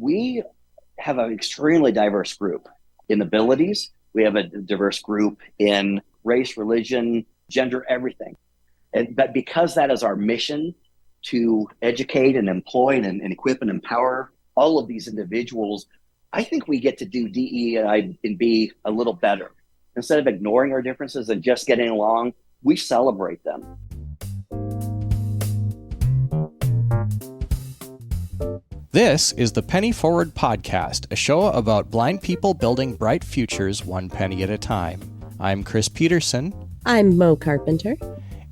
We have an extremely diverse group in abilities. We have a diverse group in race, religion, gender, everything. But because that is our mission to educate and employ and equip and empower all of these individuals, I think we get to do DE and B a little better. Instead of ignoring our differences and just getting along, we celebrate them. This is the Penny Forward Podcast, a show about blind people building bright futures one penny at a time. I'm Chris Peterson. I'm MOe Carpenter.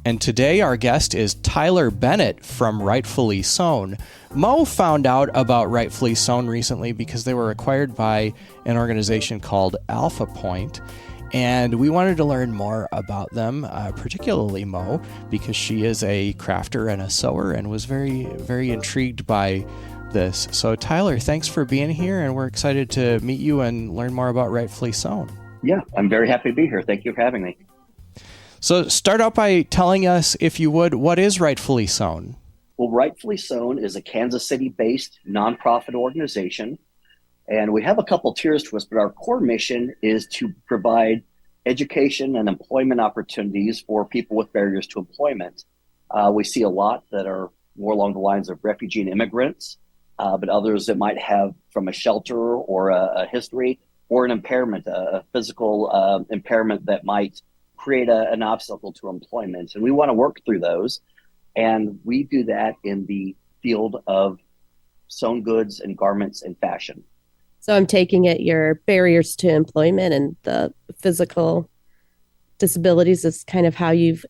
And today our guest is Tyler Bennett from Rightfully Sewn. MOe found out about Rightfully Sewn recently because they were acquired by an organization called Alpha Point. And we wanted to learn more about them, particularly MOe, because she is a crafter and a sewer and was very, very intrigued by this. So Tyler, thanks for being here, and we're excited to meet you and learn more about Rightfully Sewn. Yeah, I'm very happy to be here. Thank you for having me. So start out by telling us, if you would, what is Rightfully Sewn? Well, Rightfully Sewn is a Kansas City-based nonprofit organization, and we have a couple tiers to us, but our core mission is to provide education and employment opportunities for people with barriers to employment. We see a lot that are more along the lines of refugee and immigrants, but others that might have from a shelter or a history or an impairment, a physical impairment that might create an obstacle to employment. And we want to work through those. And we do that in the field of sewn goods and garments and fashion. So I'm taking it your barriers to employment and the physical disabilities is kind of how you've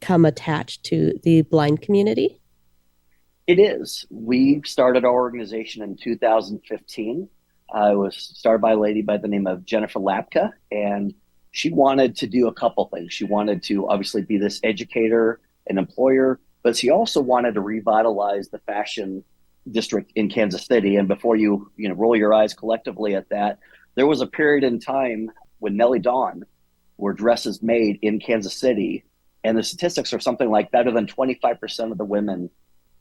come attached to the blind community? It is. We started our organization in 2015. It was started by a lady by the name of Jennifer Lapka, and she wanted to do a couple things. She wanted to obviously be this educator and employer, but she also wanted to revitalize the fashion district in Kansas City. And before you roll your eyes collectively at that, there was a period in time when Nellie Dawn were dresses made in Kansas City, and the statistics are something like better than 25% of the women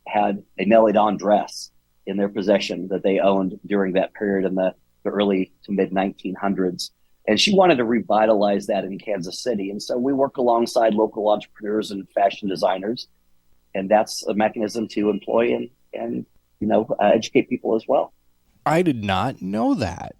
had a Nellie Dawn dress in their possession that they owned during that period in the early to mid 1900s. And she wanted to revitalize that in Kansas City. And so we work alongside local entrepreneurs and fashion designers. And that's a mechanism to employ and educate people as well. I did not know that.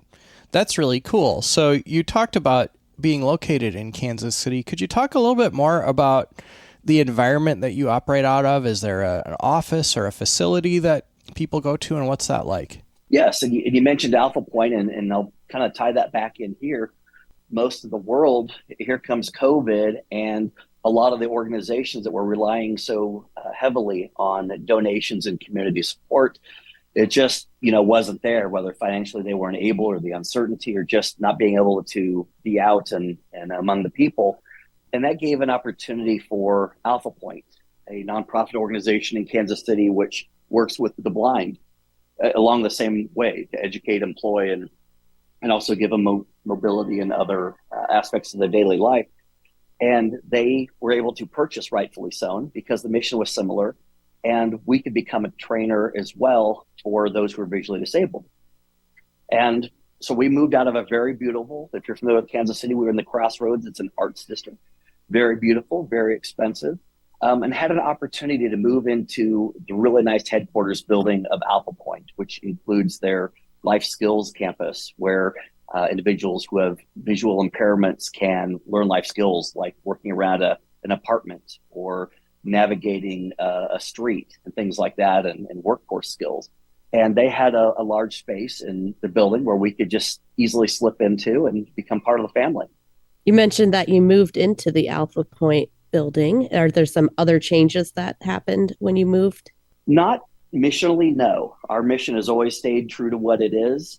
That's really cool. So you talked about being located in Kansas City. Could you talk a little bit more about the environment that you operate out of? Is there an office or a facility that people go to, and what's that like? Yes, and you mentioned Alpha Point, and I'll kind of tie that back in here. Most of the world, here comes COVID, and a lot of the organizations that were relying so heavily on donations and community support, it just wasn't there, whether financially they weren't able or the uncertainty or just not being able to be out and among the people. And that gave an opportunity for Alpha Point, a nonprofit organization in Kansas City, which works with the blind along the same way to educate, employ, and also give them mobility and other aspects of their daily life. And they were able to purchase Rightfully Sewn because the mission was similar, and we could become a trainer as well for those who are visually disabled. And so we moved out of a very beautiful, if you're familiar with Kansas City, we were in the Crossroads. It's an arts district. Very beautiful, very expensive, and had an opportunity to move into the really nice headquarters building of Alpha Point, which includes their life skills campus, where individuals who have visual impairments can learn life skills like working around an apartment or navigating a street and things like that, and workforce skills. And they had a large space in the building where we could just easily slip into and become part of the family. You mentioned that you moved into the Alpha Point building. Are there some other changes that happened when you moved? Not missionally, no. Our mission has always stayed true to what it is.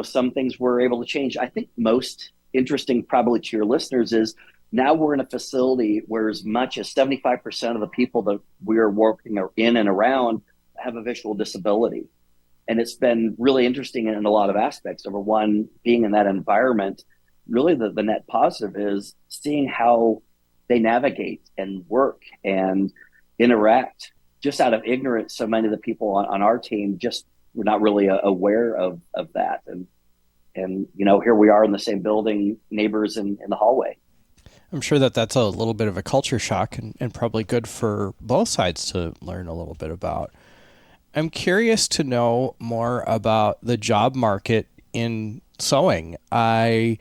Some things we're able to change. I think most interesting probably to your listeners is now we're in a facility where as much as 75% of the people that we are working in and around have a visual disability. And it's been really interesting in a lot of aspects. Number one, being in that environment, really the net positive is seeing how they navigate and work and interact. Just out of ignorance, so many of the people on our team just we're not really aware of that. And here we are in the same building, neighbors in the hallway. I'm sure that that's a little bit of a culture shock and probably good for both sides to learn a little bit about. I'm curious to know more about the job market in sewing. I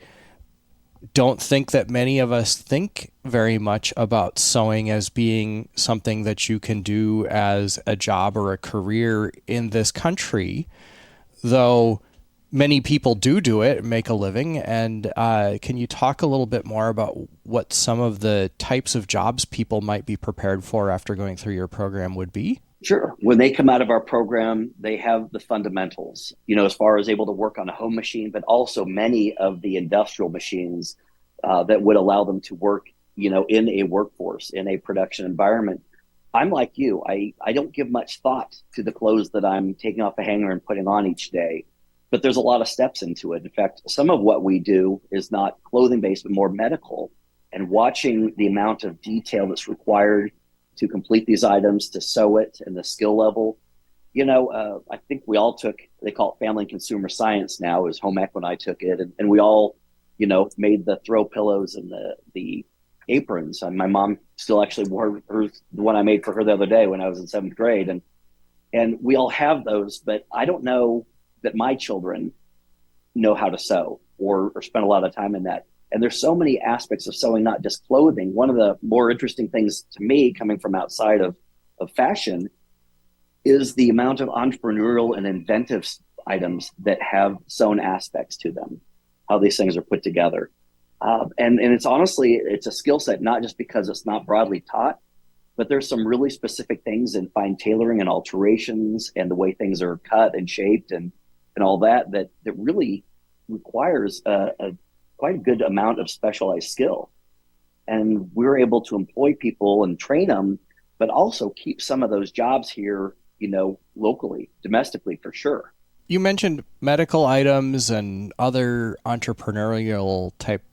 don't think that many of us think very much about sewing as being something that you can do as a job or a career in this country, though many people do it and make a living. And can you talk a little bit more about what some of the types of jobs people might be prepared for after going through your program would be? Sure. When they come out of our program, they have the fundamentals, as far as able to work on a home machine, but also many of the industrial machines that would allow them to work, in a workforce, in a production environment. I'm like you. I don't give much thought to the clothes that I'm taking off a hanger and putting on each day, but there's a lot of steps into it. In fact, some of what we do is not clothing based, but more medical, and watching the amount of detail that's required to complete these items, to sew it, and the skill level. I think we all they call it family and consumer science now, is home ec when I took it. And we all, made the throw pillows and the aprons. And my mom still actually wore the one I made for her the other day when I was in 7th grade. And we all have those, but I don't know that my children know how to sew or spend a lot of time in that. And there's so many aspects of sewing, not just clothing. One of the more interesting things to me, coming from outside of fashion, is the amount of entrepreneurial and inventive items that have sewn aspects to them, how these things are put together. And it's honestly, it's a skill set, not just because it's not broadly taught, but there's some really specific things in fine tailoring and alterations and the way things are cut and shaped and all that really requires quite a good amount of specialized skill. And we're able to employ people and train them, but also keep some of those jobs here, locally, domestically, for sure. You mentioned medical items and other entrepreneurial type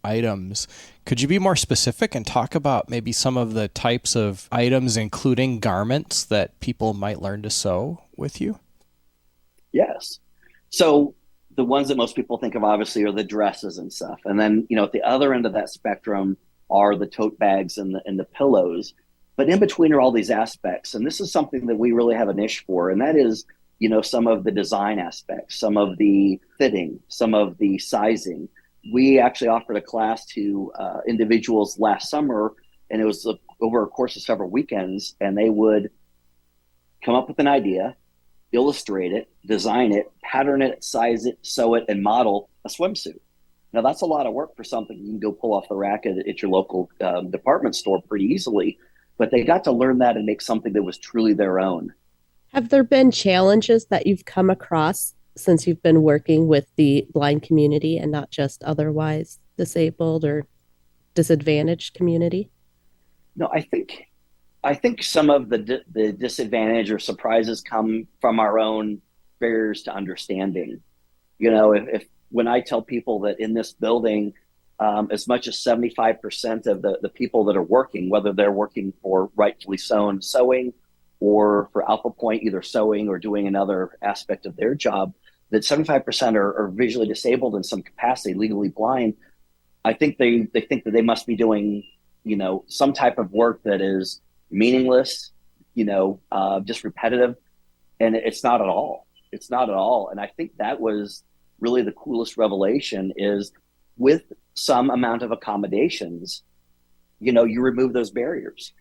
items. Could you be more specific and talk about maybe some of the types of items, including garments, that people might learn to sew with you? Yes. So the ones that most people think of, obviously, are the dresses and stuff. And then, at the other end of that spectrum are the tote bags and the pillows. But in between are all these aspects. And this is something that we really have a niche for. And that is, some of the design aspects, some of the fitting, some of the sizing. We actually offered a class to individuals last summer, and it was over a course of several weekends. And they would come up with an idea, illustrate it, design it, pattern it, size it, sew it, and model a swimsuit. Now, that's a lot of work for something you can go pull off the rack at your local department store pretty easily, but they got to learn that and make something that was truly their own. Have there been challenges that you've come across since you've been working with the blind community and not just otherwise disabled or disadvantaged community? No, I think some of the disadvantage or surprises come from our own barriers to understanding. If when I tell people that in this building, as much as 75% of the people that are working, whether they're working for Rightfully Sewn Sewing or for Alpha Point, either sewing or doing another aspect of their job, that 75% are visually disabled in some capacity, legally blind. I think they think that they must be doing, some type of work that is meaningless, just repetitive. And it's not at all. It's not at all. And I think that was really the coolest revelation, is with some amount of accommodations, you remove those barriers.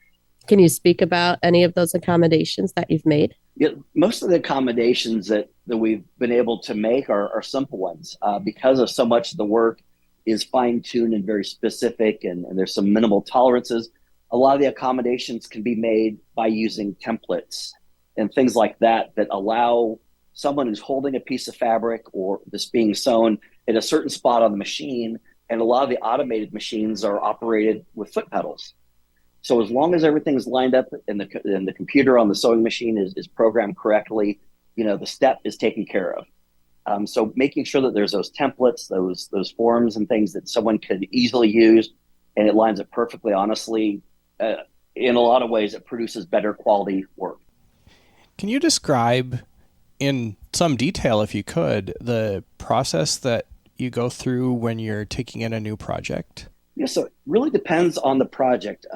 Can you speak about any of those accommodations that you've made? Yeah, most of the accommodations that we've been able to make are simple ones, because of so much of the work is fine-tuned and very specific, and there's some minimal tolerances. A lot of the accommodations can be made by using templates and things like that allow someone who's holding a piece of fabric or this being sewn at a certain spot on the machine. And a lot of the automated machines are operated with foot pedals. So as long as everything's lined up and the computer on the sewing machine is programmed correctly, the step is taken care of. So making sure that there's those templates, those forms and things that someone could easily use, and it lines up perfectly, honestly, in a lot of ways, it produces better quality work. Can you describe in some detail, if you could, the process that you go through when you're taking in a new project? Yeah, so it really depends on the project.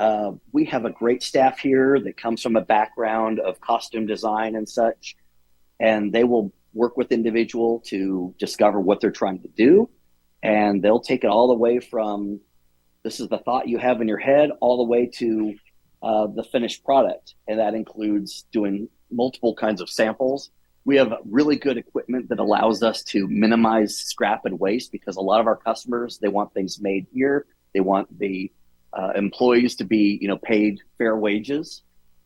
We have a great staff here that comes from a background of costume design and such, and they will work with the individual to discover what they're trying to do. And they'll take it all the way from this is the thought you have in your head all the way to the finished product. And that includes doing multiple kinds of samples. We have really good equipment that allows us to minimize scrap and waste because a lot of our customers, they want things made here. They want the employees to be, paid fair wages,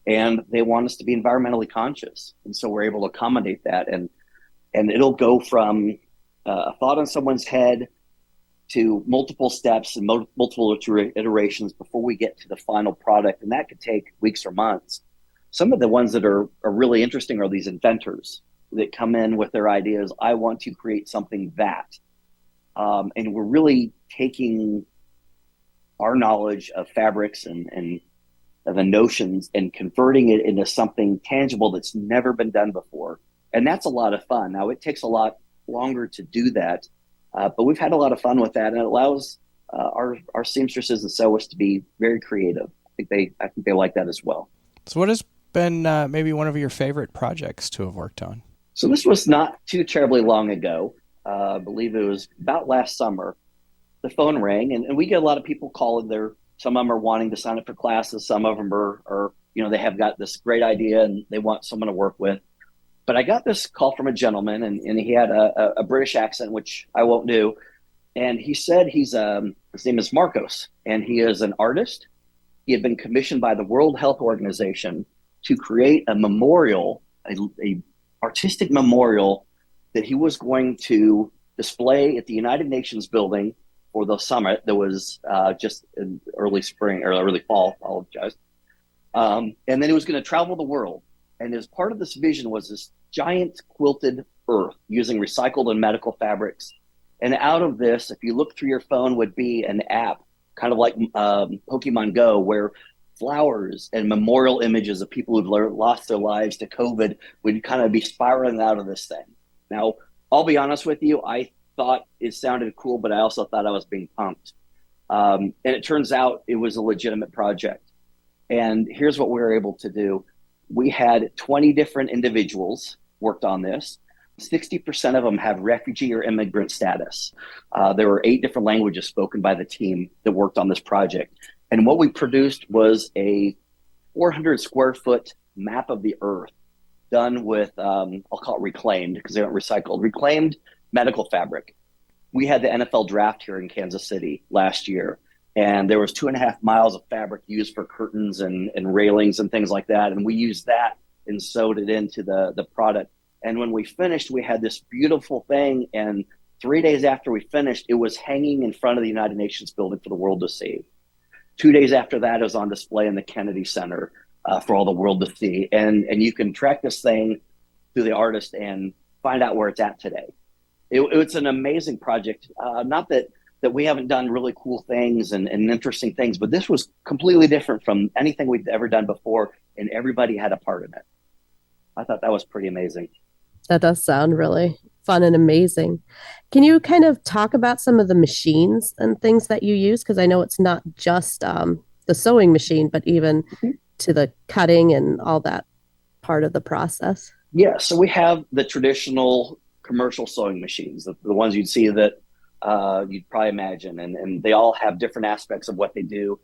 and they want us to be environmentally conscious. And so we're able to accommodate that. And it'll go from a thought in someone's head to multiple steps and multiple iterations before we get to the final product. And that could take weeks or months. Some of the ones that are really interesting are these inventors that come in with their ideas. I want to create something that, and we're really taking our knowledge of fabrics and the notions and converting it into something tangible that's never been done before. And that's a lot of fun. Now, it takes a lot longer to do that, but we've had a lot of fun with that, and it allows our seamstresses and sewists to be very creative. I think they like that as well. So what has been maybe one of your favorite projects to have worked on? So this was not too terribly long ago. I believe it was about last summer. The phone rang, and we get a lot of people calling. Some of them are wanting to sign up for classes. Some of them are they have got this great idea and they want someone to work with. But I got this call from a gentleman, and he had a British accent, which I won't do. And he said his name is Marcos, and he is an artist. He had been commissioned by the World Health Organization to create a memorial, a artistic memorial that he was going to display at the United Nations building for the summit that was just in early spring or early fall, I apologize. And then he was going to travel the world. And as part of this vision was this giant quilted earth using recycled and medical fabrics. And out of this, if you look through your phone, would be an app, kind of like Pokemon Go, where flowers and memorial images of people who've lost their lives to COVID would kind of be spiraling out of this thing. Now, I'll be honest with you, I thought it sounded cool, but I also thought I was being pumped. And it turns out it was a legitimate project. And here's what we were able to do. We had 20 different individuals worked on this. 60% of them have refugee or immigrant status. There were 8 different languages spoken by the team that worked on this project. And what we produced was a 400 square foot map of the earth done with, I'll call it reclaimed because they aren't recycled, reclaimed medical fabric. We had the NFL draft here in Kansas City last year, and there was 2.5 miles of fabric used for curtains and railings and things like that. And we used that and sewed it into the product. And when we finished, we had this beautiful thing. And 3 days after we finished, it was hanging in front of the United Nations building for the world to see. 2 days after that, it was on display in the Kennedy Center for all the world to see. And you can track this thing through the artist and find out where it's at today. It's an amazing project. Not that we haven't done really cool things and interesting things, but this was completely different from anything we've ever done before, and everybody had a part in it. I thought that was pretty amazing. That does sound really fun and amazing. Can you kind of talk about some of the machines and things that you use? Because I know it's not just the sewing machine, but even to the cutting and all that part of the process. Yeah, so we have the traditional commercial sewing machines, the ones you'd see that you'd probably imagine, and they all have different aspects of what they do.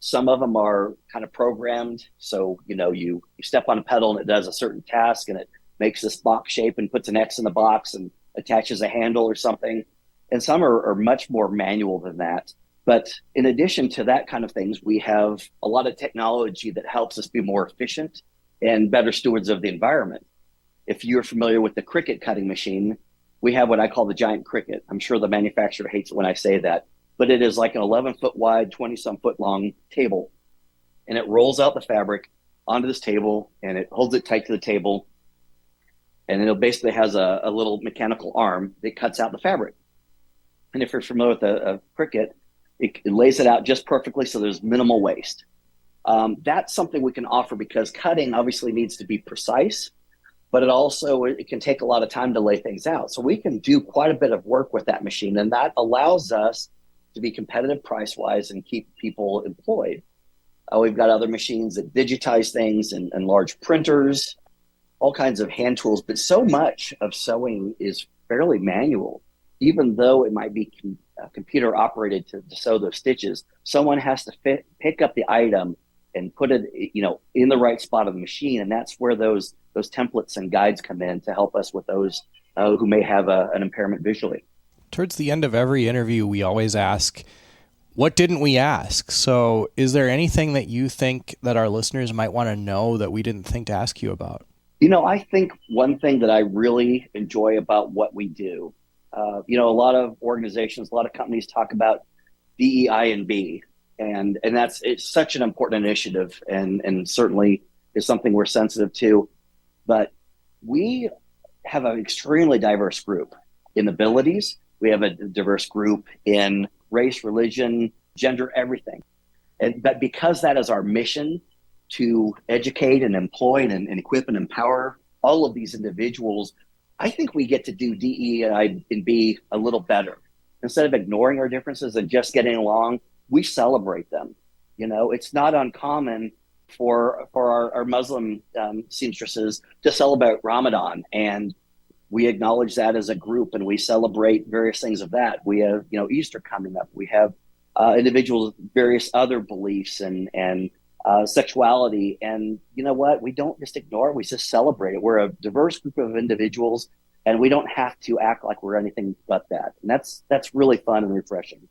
Some of them are kind of programmed, so you step on a pedal and it does a certain task, and it makes this box shape and puts an X in the box and attaches a handle or something. And some are much more manual than that. But in addition to that kind of things, we have a lot of technology that helps us be more efficient and better stewards of the environment. If you're familiar with the Cricut cutting machine, we have what I call the giant Cricut. I'm sure the manufacturer hates it when I say that, but it is like an 11-foot wide, 20-some foot long table. And it rolls out the fabric onto this table, and it holds it tight to the table. And it basically has a little mechanical arm that cuts out the fabric. And if you're familiar with a Cricut, it lays it out just perfectly so there's minimal waste. That's something we can offer because cutting obviously needs to be precise. but it can take a lot of time to lay things out. So we can do quite a bit of work with that machine, and that allows us to be competitive price-wise and keep people employed. We've got other machines that digitize things and large printers, all kinds of hand tools, but so much of sewing is fairly manual. Even though it might be computer operated to sew those stitches, someone has to pick up the item and put it, in the right spot of the machine. And that's where those templates and guides come in to help us with those who may have an impairment visually. Towards the end of every interview, we always ask, what didn't we ask? So is there anything that you think that our listeners might want to know that we didn't think to ask you about? I think one thing that I really enjoy about what we do, a lot of organizations, a lot of companies talk about DEI and B, and it's such an important initiative, and certainly is something we're sensitive to. But we have an extremely diverse group in abilities. We have a diverse group in race, religion, gender, everything. But because that is our mission, to educate and employ and equip and empower all of these individuals, I think we get to do DEI and B a little better. Instead of ignoring our differences and just getting along, we celebrate them. It's not uncommon for our Muslim seamstresses to celebrate Ramadan, and we acknowledge that as a group, and we celebrate various things of that. We have, Easter coming up. We have individuals with various other beliefs and sexuality. And you know what? We don't just ignore it. We just celebrate it. We're a diverse group of individuals, and we don't have to act like we're anything but that. And that's really fun and refreshing.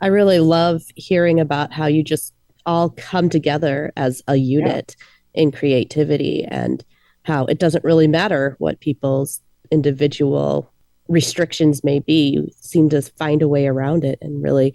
I really love hearing about how you just all come together as a unit in creativity, and how it doesn't really matter what people's individual restrictions may be. You seem to find a way around it and really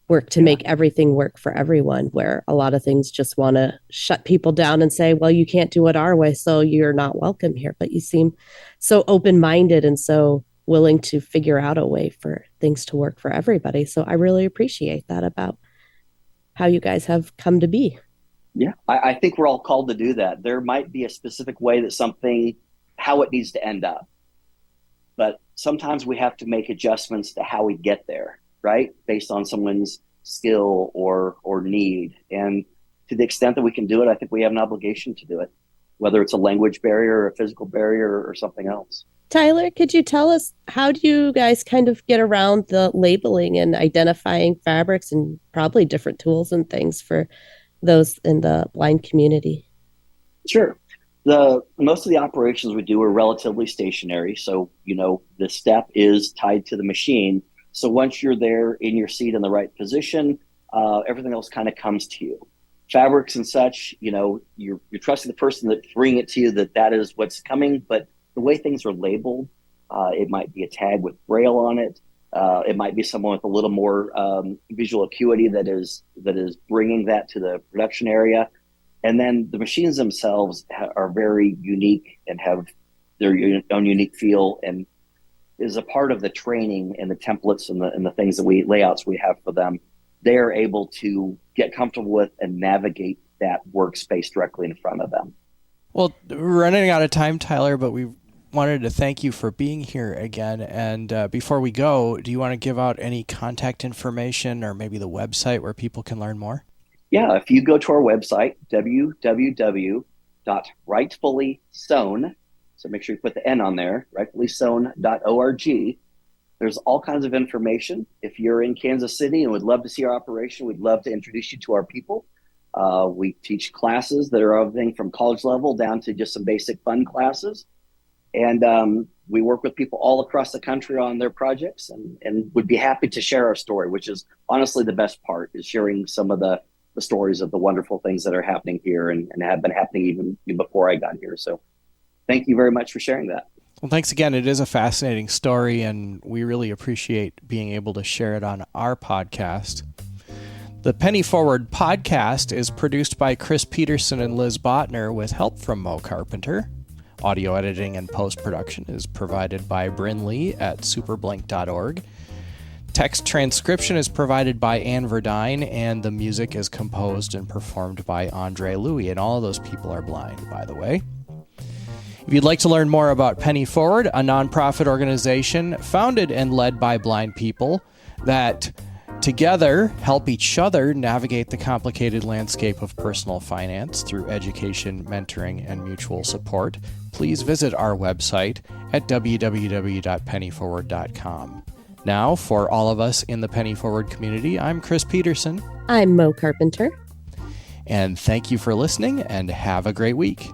work to make everything work for everyone, where a lot of things just want to shut people down and say, well, you can't do it our way, so you're not welcome here. But you seem so open-minded and so willing to figure out a way for things to work for everybody. So I really appreciate that about how you guys have come to be. Yeah, I think we're all called to do that. There might be a specific way that how it needs to end up. But sometimes we have to make adjustments to how we get there, right? Based on someone's skill or need. And to the extent that we can do it, I think we have an obligation to do it, whether it's a language barrier or a physical barrier or something else. Tyler, could you tell us, how do you guys kind of get around the labeling and identifying fabrics and probably different tools and things for those in the blind community? Sure. Most of the operations we do are relatively stationary. So, the step is tied to the machine. So once you're there in your seat in the right position, everything else kind of comes to you. Fabrics and such, you're trusting the person that's bringing it to you that is what's coming. But the way things are labeled, it might be a tag with Braille on it. It might be someone with a little more visual acuity that is bringing that to the production area. And then the machines themselves are very unique and have their own unique feel, and is a part of the training and the templates and the things that layouts we have for them. They are able to get comfortable with and navigate that workspace directly in front of them. Well, we're running out of time, Tyler, but we wanted to thank you for being here again. And before we go, do you want to give out any contact information or maybe the website where people can learn more? Yeah, if you go to our website, www.rightfullysewn, so make sure you put the N on there, rightfullysewn.org. There's all kinds of information. If you're in Kansas City and would love to see our operation, we'd love to introduce you to our people. We teach classes that are everything from college level down to just some basic fun classes. And we work with people all across the country on their projects, and would be happy to share our story, which is honestly the best part, is sharing some of the stories of the wonderful things that are happening here and have been happening even before I got here. So thank you very much for sharing that. Well, thanks again. It is a fascinating story, and we really appreciate being able to share it on our podcast. The Penny Forward podcast is produced by Chris Peterson and Liz Bottner with help from MOe Carpenter. Audio editing and post-production is provided by Bryn Lee at superblink.org. Text transcription is provided by Ann Verdine, and the music is composed and performed by Andre Louis, and all of those people are blind, by the way. If you'd like to learn more about Penny Forward, a nonprofit organization founded and led by blind people that together help each other navigate the complicated landscape of personal finance through education, mentoring, and mutual support, please visit our website at www.pennyforward.com. Now, for all of us in the Penny Forward community, I'm Chris Peterson. I'm MOe Carpenter. And thank you for listening, and have a great week.